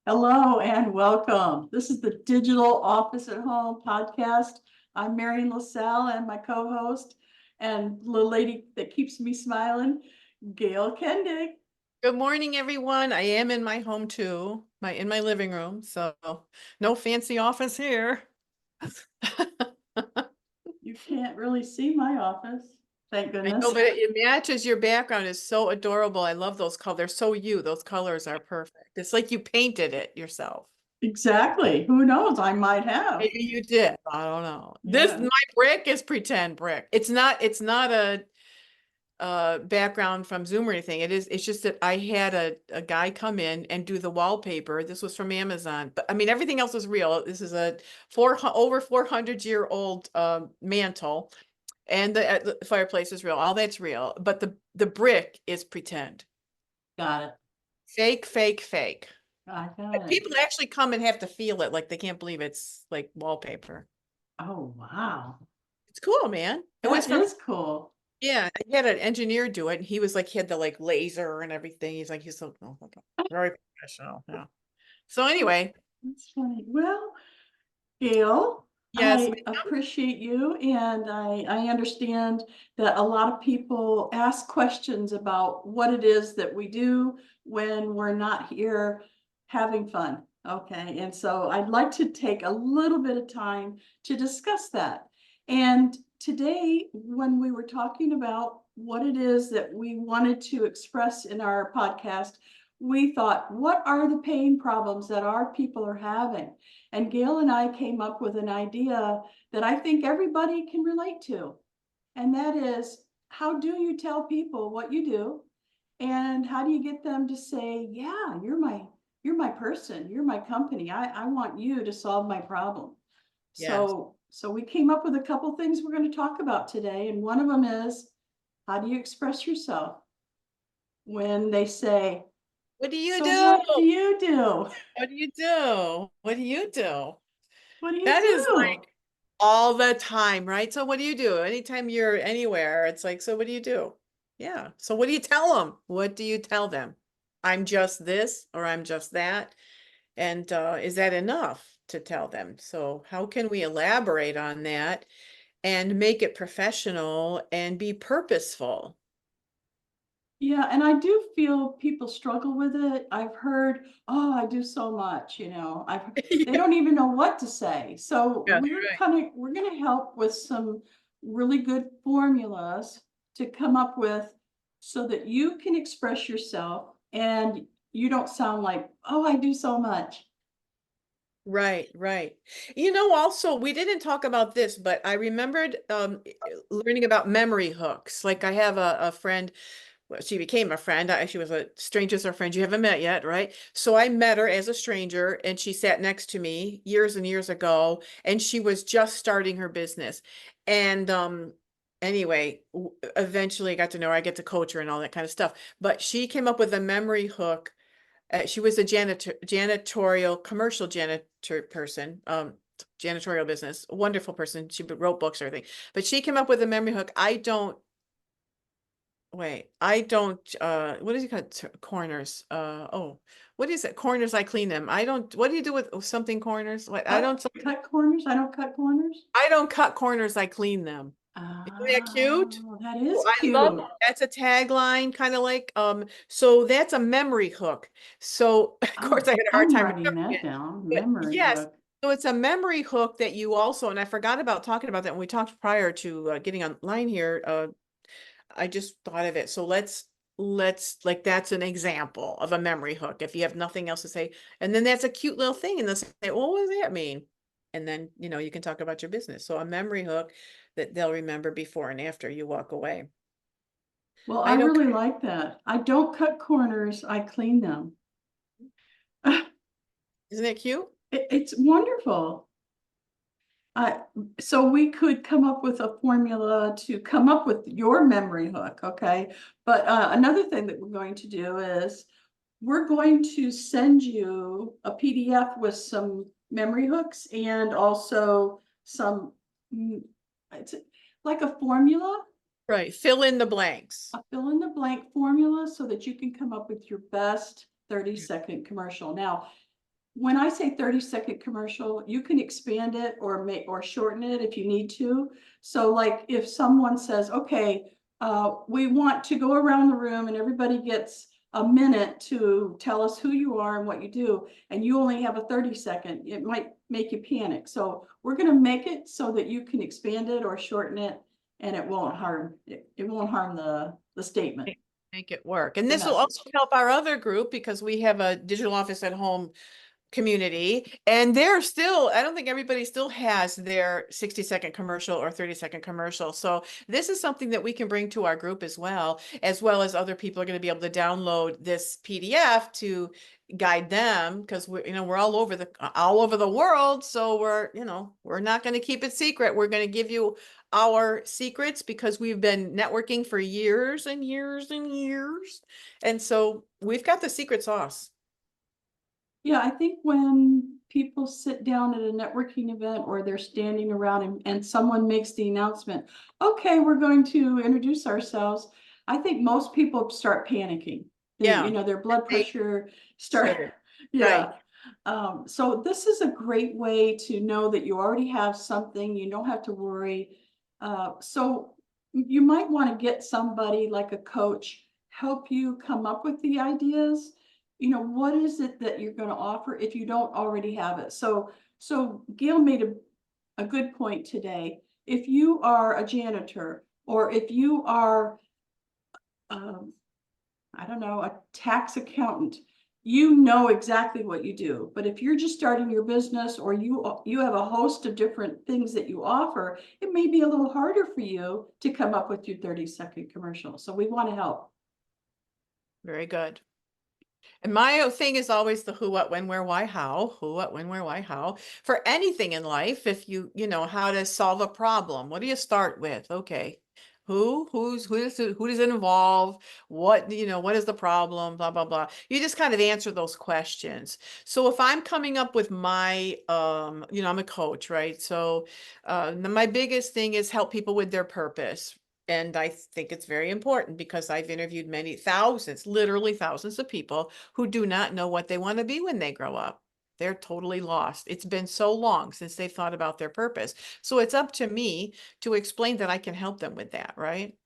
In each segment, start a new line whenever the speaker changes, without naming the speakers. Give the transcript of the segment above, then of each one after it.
Hello and welcome. This is the Digital Office at Home podcast. I'm Marian LaSalle and my co-host and the lady that keeps me smiling, Gail Kendig.
Good morning, everyone. I am in my home too, in my living room, so no fancy office here.
You can't really see my office, thank
I
goodness.
know, but it matches your background is so adorable. I love those colors. They're so you. Those colors are perfect. It's like you painted it yourself.
Exactly. Who knows? I might have.
Maybe you did. I don't know.
Yeah.
My brick is pretend brick. It's not a background from Zoom or anything. It's just that I had a guy come in and do the wallpaper. This was from Amazon, but I mean, everything else is real. This is a over 400-year-old mantle, and the fireplace is real. All that's real, but the brick is pretend.
Got it.
Fake, fake, fake.
I got it.
People actually come and have to feel it, like they can't believe it's like wallpaper.
Oh, wow.
It's cool, man. It was
That
from
is cool.
Yeah, I had an engineer do it, and he was like, he had the like laser and everything. He's so very professional. Yeah. So anyway,
That's funny. Well, Gail,
yes,
I appreciate you, and I understand that a lot of people ask questions about what it is that we do when we're not here having fun. Okay, and so I'd like to take a little bit of time to discuss that. And today, when we were talking about what it is that we wanted to express in our podcast, we thought, what are the pain problems that our people are having? And Gail and I came up with an idea that I think everybody can relate to. And that is, how do you tell people what you do? And how do you get them to say, yeah, you're my person, you're my company. I want you to solve my problem.
yes.
So we came up with a couple things we're going to talk about today. And one of them is, how do you express yourself when they say,
What do you
so
do?
what do you do?
What do you do? What do you do?
What do you
That is like
do?
all the time, right? So what do you do? Anytime you're anywhere, it's like, so what do you do? Yeah. So what do you tell them? What do you tell them? I'm just this or I'm just that. And is that enough to tell them? So how can we elaborate on that and make it professional and be purposeful?
Yeah, and I do feel people struggle with it. I've heard, oh, I do so much, they
Yeah,
don't even know what to say. So
yeah,
we're gonna help with some really good formulas to come up with so that you can express yourself and you don't sound like, oh, I do so much.
right, right. Also, we didn't talk about this, but I remembered learning about memory hooks. Like I have a friend. Well, she became a friend. She was a stranger's a friend you haven't met yet, right? So I met her as a stranger, and she sat next to me years and years ago, and she was just starting her business. And anyway, eventually I got to know her. I get to coach her and all that kind of stuff. But she came up with a memory hook. She was a janitorial, commercial janitor person, janitorial business, a wonderful person. She wrote books, everything. But she came up with a memory hook. I don't, what is it called? Corners. What is it? Corners, I clean them. I don't, what do you do with something corners? What,
Cut corners? I don't cut corners.
I don't cut corners, I clean them. Isn't that cute?
Oh, that is
Oh, I love
cute.
that's a tagline, kind of like, so that's a memory hook. So of course I had a hard
I'm
time
writing
remembering
that
it,
down.
but
Memory
yes.
hook.
So it's a memory hook that you also, and I forgot about talking about that when we talked prior to getting online here. I just thought of it. So let's like that's an example of a memory hook. If you have nothing else to say, and then that's a cute little thing, and they'll say, well, what does that mean? And then you can talk about your business. So a memory hook that they'll remember before and after you walk away.
Well, I
I don't.
really like that. I don't cut corners, I clean them.
Isn't it cute?
It's wonderful. I, so we could come up with a formula to come up with your memory hook, okay? But another thing that we're going to do is we're going to send you a PDF with some memory hooks and also some, it's like a formula,
Right. Fill in the blanks.
a fill in the blank formula so that you can come up with your best 30-second commercial. Now, when I say 30-second commercial, you can expand it or shorten it if you need to. So like if someone says, okay, we want to go around the room and everybody gets a minute to tell us who you are and what you do, and you only have a 30-second, it might make you panic. So we're going to make it so that you can expand it or shorten it, and it won't harm the statement.
Make it work. And
The
this will
message.
also help our other group because we have a digital office at home community, and they're still, I don't think everybody still has their 60-second commercial or 30-second commercial. So this is something that we can bring to our group as well as other people are going to be able to download this PDF to guide them, because we're all over the world. So we're not going to keep it secret. We're going to give you our secrets because we've been networking for years and years and years. And so we've got the secret sauce.
Yeah, I think when people sit down at a networking event or they're standing around and someone makes the announcement, okay, we're going to introduce ourselves, I think most people start panicking.
Yeah.
Their blood pressure start,
Right.
yeah. So this is a great way to know that you already have something, you don't have to worry. So you might want to get somebody like a coach, help you come up with the ideas. What is it that you're going to offer if you don't already have it? So Gail made a good point today. If you are a janitor, or if you are, I don't know, a tax accountant, you know exactly what you do. But if you're just starting your business, or you have a host of different things that you offer, it may be a little harder for you to come up with your 30-second commercial. So we want to help.
Very good. And my thing is always the who, what, when, where, why, how. Who, what, when, where, why, how. For anything in life, if you know how to solve a problem, what do you start with? Okay. Who does it involve? What is the problem? Blah, blah, blah. You just kind of answer those questions. So if I'm coming up with my, I'm a coach, right? So my biggest thing is help people with their purpose. And I think it's very important because I've interviewed many thousands, literally thousands of people who do not know what they want to be when they grow up. They're totally lost. It's been so long since they've thought about their purpose. So it's up to me to explain that I can help them with that, right?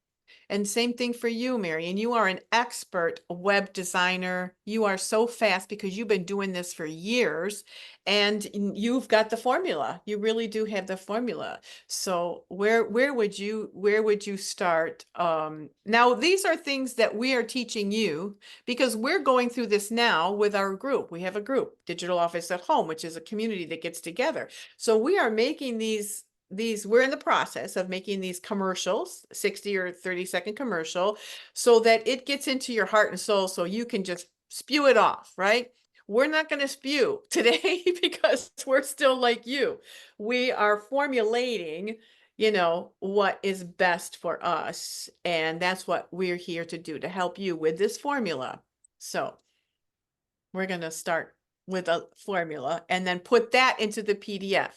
And same thing for you, Marian. You are an expert web designer. You are so fast because you've been doing this for years and you've got the formula. You really do have the formula. So where would you start? Now, these are things that we are teaching you because we're going through this now with our group. We have a group, Digital Office at Home, which is a community that gets together. So we are making we're in the process of making these commercials, 60 or 30-second commercial, so that it gets into your heart and soul so you can just spew it off, right? We're not going to spew today because we're still like you. We are formulating, what is best for us. And that's what we're here to do, to help you with this formula. So we're going to start with a formula and then put that into the PDF,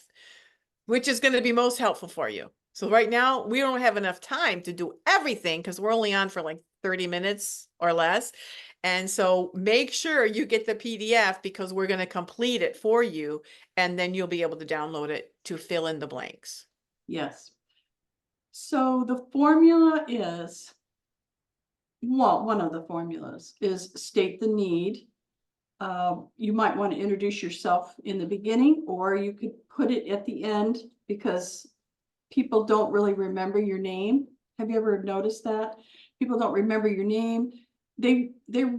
which is going to be most helpful for you. So right now we don't have enough time to do everything because we're only on for like 30 minutes or less. And so make sure you get the PDF because we're going to complete it for you. And then you'll be able to download it to fill in the blanks.
Yes. So the formula is, well, one of the formulas is state the need. You might want to introduce yourself in the beginning, or you could put it at the end because people don't really remember your name. Have you ever noticed that? People don't remember your name. They're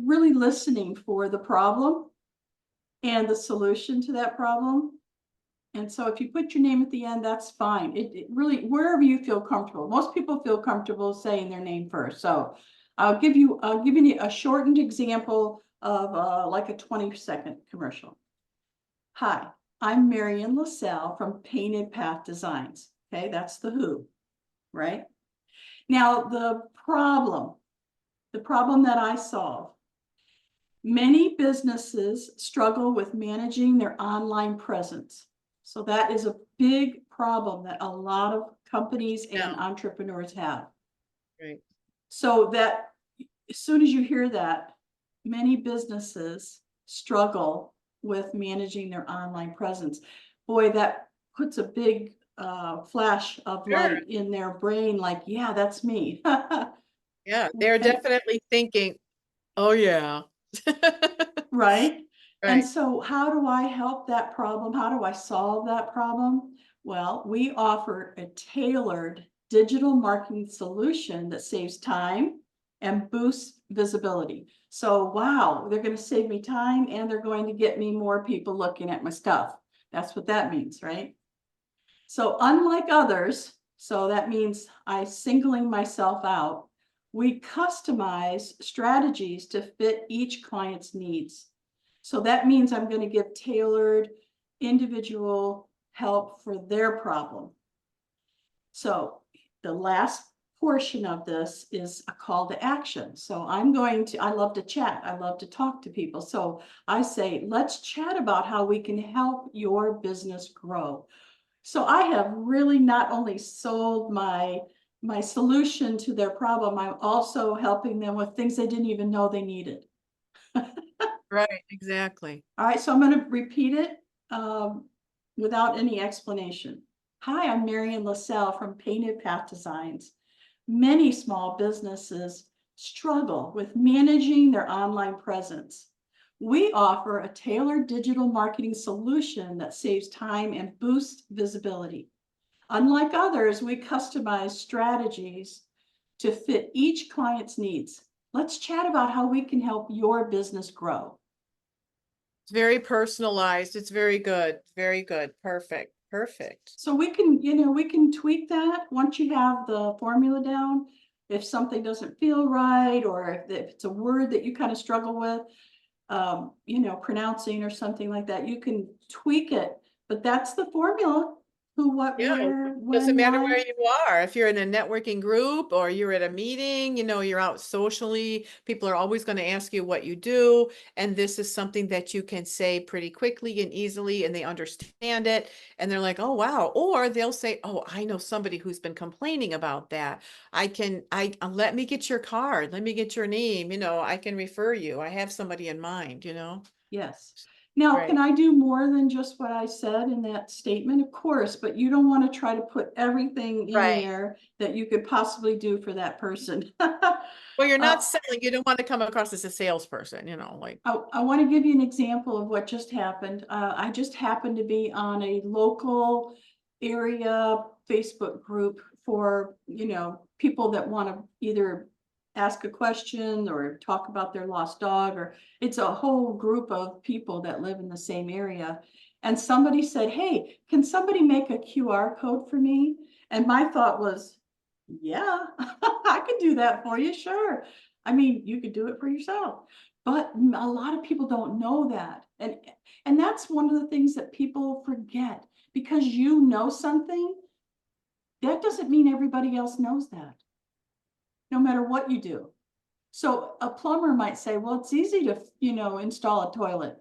really listening for the problem and the solution to that problem. And so if you put your name at the end, that's fine. It really, wherever you feel comfortable. Most people feel comfortable saying their name first. So I'll give you a shortened example of like a 20-second commercial. Hi, I'm Marian LaSalle from Painted Path Designs. Okay, that's the who, right? Now the problem that I solve. Many businesses struggle with managing their online presence. So that is a big problem that a lot of companies and entrepreneurs have.
Right.
So that as soon as you hear that, many businesses struggle with managing their online presence. Boy, that puts a big flash of
Sure.
light in their brain, like, yeah, that's me.
Yeah, they're
And
definitely thinking, oh yeah.
right? And
Right.
so how do I help that problem? How do I solve that problem? Well, we offer a tailored digital marketing solution that saves time and boosts visibility. So, wow, they're going to save me time and they're going to get me more people looking at my stuff. That's what that means, right? So, unlike others, so that means I singling myself out, we customize strategies to fit each client's needs. So that means I'm going to give tailored individual help for their problem. So the last portion of this is a call to action. So I love to chat. I love to talk to people. So I say, let's chat about how we can help your business grow. So I have really not only sold my solution to their problem, I'm also helping them with things they didn't even know they needed.
Right, exactly.
All right, so I'm going to repeat it without any explanation. Hi, I'm Marian LaSalle from Painted Path Designs. Many small businesses struggle with managing their online presence. We offer a tailored digital marketing solution that saves time and boosts visibility. Unlike others, we customize strategies to fit each client's needs. Let's chat about how we can help your business grow.
It's very personalized. It's very good. Very good. Perfect. Perfect.
So we can, we can tweak that once you have the formula down. If something doesn't feel right, or if it's a word that you kind of struggle with, pronouncing or something like that, you can tweak it. But that's the formula: who, what,
Yeah,
where,
doesn't
when,
matter
why.
where you are. If you're in a networking group or you're at a meeting, you're out socially, people are always going to ask you what you do. And this is something that you can say pretty quickly and easily, and they understand it. And they're like, oh, wow. Or they'll say, oh, I know somebody who's been complaining about that. Let me get your card. Let me get your name. I can refer you. I have somebody in mind.
Yes. Now, can
Right.
I do more than just what I said in that statement? Of course, but you don't want to try to put everything in
Right.
there that you could possibly do for that person.
Well, you're not
Uh,
selling. You don't want to come across as a salesperson, like.
I want to give you an example of what just happened. I just happened to be on a local area Facebook group for, people that want to either ask a question or talk about their lost dog, or it's a whole group of people that live in the same area. And somebody said, hey, can somebody make a QR code for me? And my thought was, yeah, I can do that for you. Sure. I mean, you could do it for yourself. But a lot of people don't know that. And that's one of the things that people forget. Because you know something, that doesn't mean everybody else knows that, no matter what you do. So a plumber might say, well, it's easy to, install a toilet.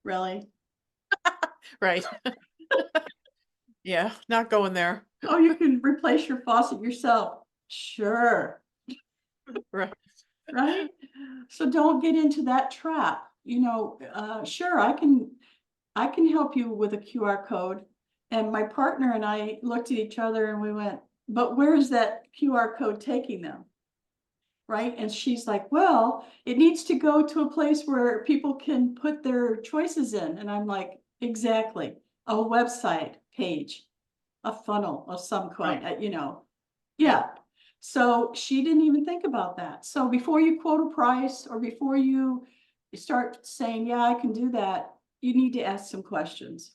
Really?
Right. Yeah, not going there.
Oh, you can replace your faucet yourself. Sure.
Right.
Right? So don't get into that trap. Sure, I can help you with a QR code. And my partner and I looked at each other and we went, but where's that QR code taking them? Right? And she's like, well, it needs to go to a place where people can put their choices in. And I'm like, exactly. A website page, a funnel of some kind,
Right. Yeah.
Yeah. So she didn't even think about that. So before you quote a price or before you start saying, yeah, I can do that, you need to ask some questions.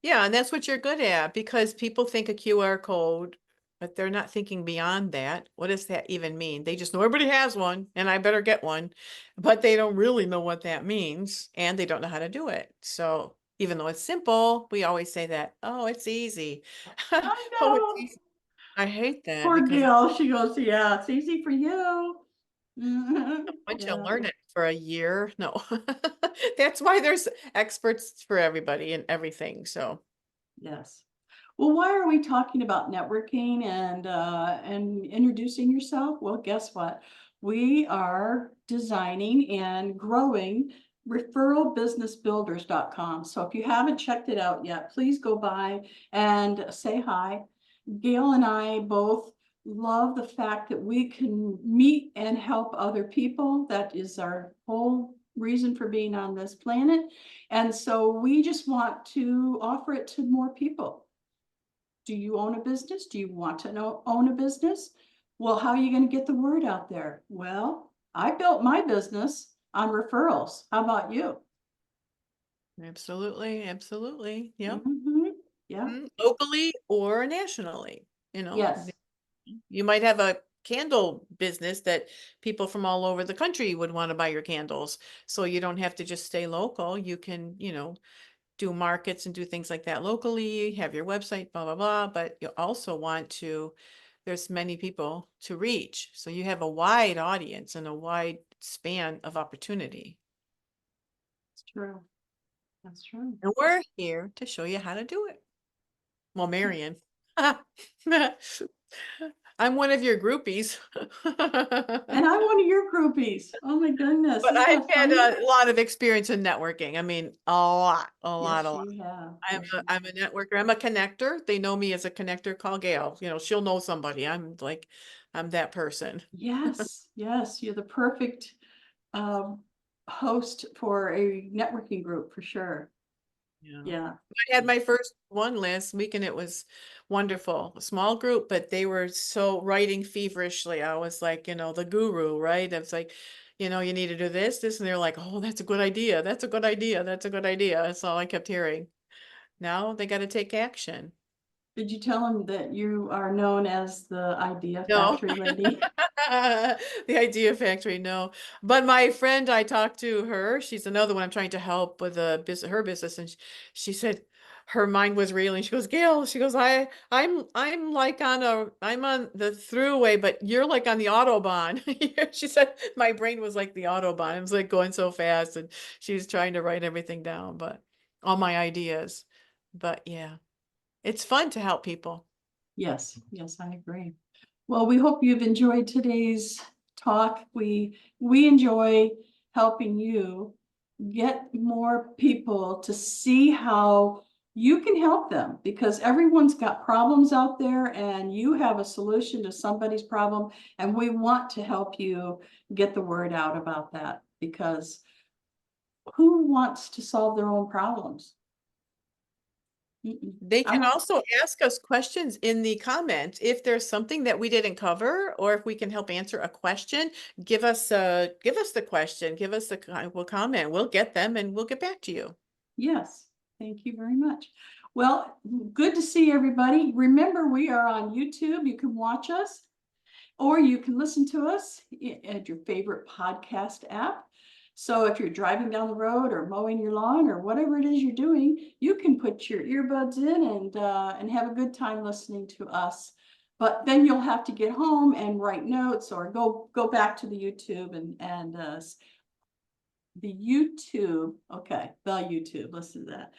Yeah, and that's what you're good at, because people think a QR code, but they're not thinking beyond that. What does that even mean? They just know everybody has one and I better get one, but they don't really know what that means and they don't know how to do it. So even though it's simple, we always say that, oh, it's easy.
I
Oh, it's
know.
easy. I hate that
Poor
because
Gail, she goes, yeah, it's easy for you. Mhm.
once you
Yeah,
learn it for a year, no. That's why there's experts for everybody and everything. So
yes. Well, why are we talking about networking and introducing yourself? Well, guess what? We are designing and growing referralbusinessbuilders.com. So if you haven't checked it out yet, please go by and say hi. Gail and I both love the fact that we can meet and help other people. That is our whole reason for being on this planet. And so we just want to offer it to more people. Do you own a business? Do you want to own a business? Well, how are you going to get the word out there? Well, I built my business on referrals. How about you?
Absolutely, absolutely. Yep.
Yeah.
Locally or nationally,
Yes.
you might have a candle business that people from all over the country would want to buy your candles. So you don't have to just stay local. You can, do markets and do things like that locally, have your website, blah, blah, blah. But you also want to, there's many people to reach. So you have a wide audience and a wide span of opportunity.
It's true. That's true.
And we're here to show you how to do it. Well, Marian. I'm one of your groupies.
And I'm one of your groupies. Oh my goodness.
But
Isn't
I've
that
had
funny?
a lot of experience in networking. I mean, a lot, a lot, a
Yes,
lot.
you have.
I'm
Yes,
a,
you
I'm a networker. I'm a connector. They know me as a connector. Call Gail. She'll know somebody. I'm that person.
Yes, yes, you're the perfect um, host for a networking group for sure.
Yeah.
Yeah.
I had my first one last week and it was wonderful. A small group, but they were so writing feverishly. I was like, the guru, right? I was like, you need to do this, this, and they're like, oh, that's a good idea. That's a good idea. That's a good idea. That's all I kept hearing. Now they got to take action.
Did you tell him that you are known as the idea
No.
factory lady?
The Idea Factory, no. But my friend, I talked to her. She's another one I'm trying to help with her business, and she said her mind was reeling. She goes, Gail, she goes, I'm like I'm on the throughway, but you're like on the Autobahn. She said my brain was like the Autobahn. It was like going so fast, and she's trying to write everything down, but all my ideas. But yeah, it's fun to help people.
Yes, yes, I agree. Well, we hope you've enjoyed today's talk. We enjoy helping you get more people to see how you can help them, because everyone's got problems out there and you have a solution to somebody's problem, and we want to help you get the word out about that, because who wants to solve their own problems?
They
I
can
want,
also ask us questions in the comments. If there's something that we didn't cover, or if we can help answer a question, give us the question, give us we'll comment, we'll get them and we'll get back to you.
yes, thank you very much. Well, good to see everybody. Remember, we are on YouTube. You can watch us, or you can listen to us at your favorite podcast app. So if you're driving down the road or mowing your lawn or whatever it is you're doing, you can put your earbuds in and have a good time listening to us. But then you'll have to get home and write notes, or go back to the YouTube and the YouTube. Okay, the YouTube. Listen to that.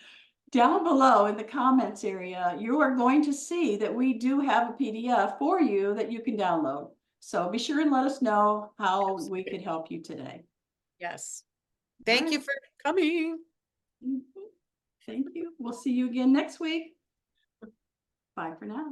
Down below in the comments area, you are going to see that we do have a PDF for you that you can download. So be sure and let us know how we could help you today.
Yes.
All
Thank
right.
you for coming.
Thank you. We'll see you again next week. Bye for now.